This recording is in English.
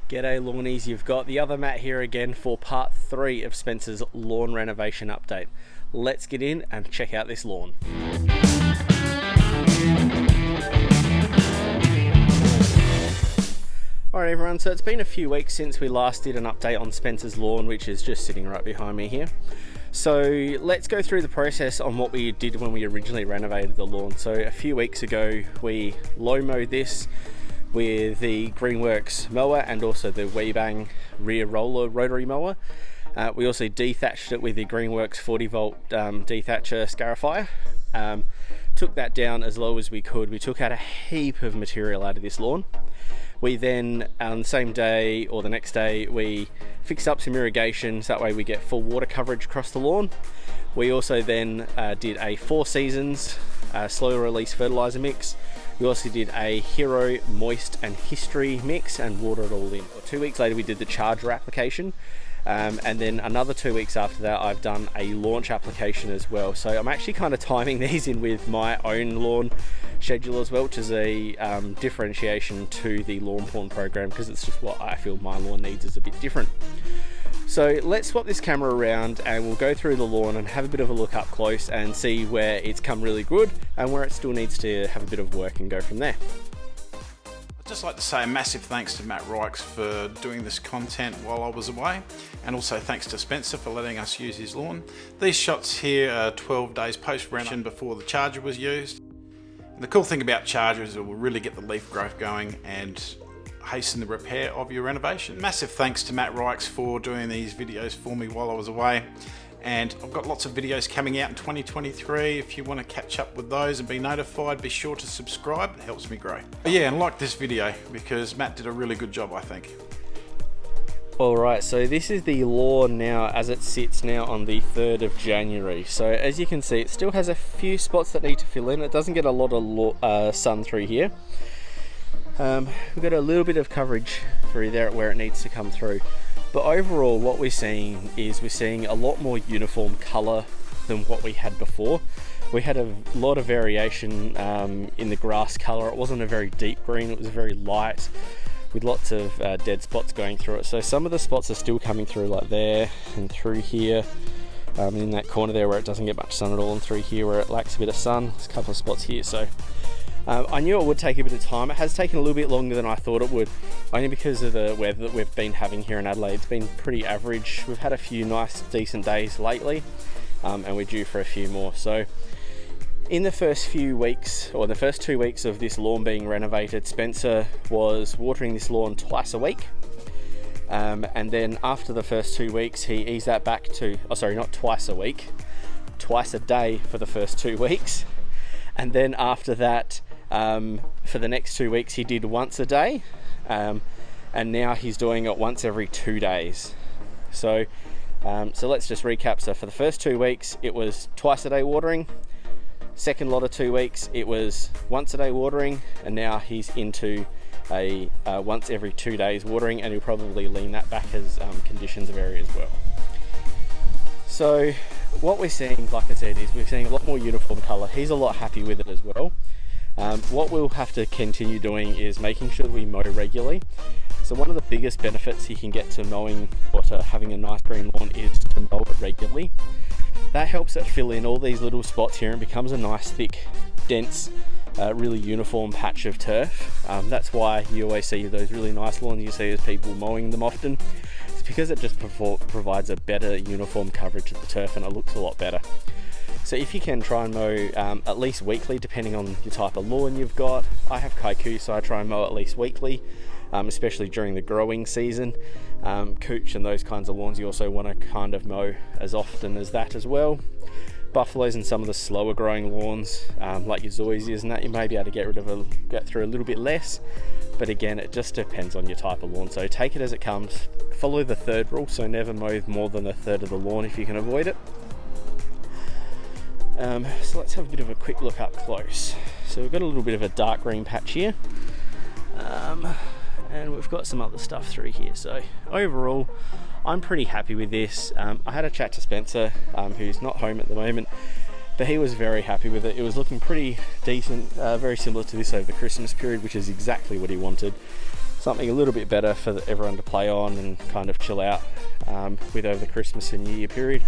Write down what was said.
G'day lawnies, you've got the other Matt here again for part 3 of Spencer's lawn renovation update. Let's get in and check out this lawn. Alright everyone, so it's been a few weeks since we last did an update on Spencer's lawn, which is just sitting right behind me here. So let's go through the process on what we did when we originally renovated the lawn. So a few weeks ago we low mowed this with the Greenworks mower and also the Weebang rear roller rotary mower. We also dethatched it with the Greenworks 40 volt dethatcher scarifier. Took that down as low as we could. We took out a heap of material out of this lawn. We then, on the same day or the next day, we fixed up some irrigation so that way we get full water coverage across the lawn. We also then did a 4 seasons slow release fertilizer mix. We also did a Hero Moist and History mix and watered it all in. 2 weeks later we did the charger application, and then another 2 weeks after that I've done a launch application as well. So I'm actually kind of timing these in with my own lawn schedule as well, which is a differentiation to the Lawnporn program because it's just what I feel my lawn needs is a bit different. So let's swap this camera around and we'll go through the lawn and have a bit of a look up close and see where it's come really good and where it still needs to have a bit of work and go from there. I'd just like to say a massive thanks to Matt Ryks for doing this content while I was away, and also thanks to Spencer for letting us use his lawn. These shots here are 12 days post-renovation before the charger was used. And the cool thing about chargers is it will really get the leaf growth going and hasten the repair of your renovation. Massive thanks to Matt Ryks for doing these videos for me while I was away, and I've got lots of videos coming out in 2023. If you want to catch up with those and be notified, be sure to subscribe. It helps me grow. Yeah, and like this video because Matt did a really good job, I think. Alright, so this is the lawn now as it sits now on the 3rd of January. So as you can see, it still has a few spots that need to fill in. It doesn't get a lot of sun through here. We've got a little bit of coverage through there where it needs to come through, but overall what we're seeing is we're seeing a lot more uniform colour than what we had before. We had a lot of variation in the grass colour. It wasn't a very deep green, it was very light with lots of dead spots going through it. So some of the spots are still coming through like there and through here, in that corner there where it doesn't get much sun at all, and through here where it lacks a bit of sun. There's a couple of spots here. So I knew it would take a bit of time. It has taken a little bit longer than I thought it would, only because of the weather that we've been having here in Adelaide. It's been pretty average. We've had a few nice decent days lately, and we're due for a few more. So in the first few weeks, or the first 2 weeks of this lawn being renovated, Spencer was watering this lawn twice a week. And then after the first 2 weeks, he eased that back to, not twice a week, twice a day for the first 2 weeks. And then after that, for the next 2 weeks, he did once a day. And now he's doing it once every 2 days. So let's just recap. So for the first 2 weeks, it was twice a day watering. Second lot of 2 weeks, it was once a day watering, and now he's into a once every 2 days watering, and he'll probably lean that back as conditions vary as well. So what we're seeing, like I said, is we're seeing a lot more uniform colour. He's a lot happy with it as well. What we'll have to continue doing is making sure that we mow regularly. So one of the biggest benefits you can get to mowing or to having a nice green lawn is to mow it regularly. That helps it fill in all these little spots here and becomes a nice thick, dense, really uniform patch of turf. That's why you always see those really nice lawns you see as people mowing them often. It's because it just provides a better uniform coverage of the turf and it looks a lot better. So if you can try and mow at least weekly, depending on your type of lawn you've got. I have Kikuyu, so I try and mow at least weekly, especially during the growing season. Cooch and those kinds of lawns you also want to kind of mow as often as that as well. Buffaloes and some of the slower growing lawns, like your zoysias and that, you may be able to get through a little bit less, but again, it just depends on your type of lawn. So take it as it comes. Follow the third rule, so never mow more than a third of the lawn if you can avoid it. So let's have a bit of a quick look up close. So we've got a little bit of a dark green patch here, and we've got some other stuff through here. So overall, I'm pretty happy with this. I had a chat to Spencer, who's not home at the moment, but he was very happy with it. It was looking pretty decent, very similar to this over the Christmas period, which is exactly what he wanted. something a little bit better for everyone to play on and kind of chill out with over the Christmas and New Year period.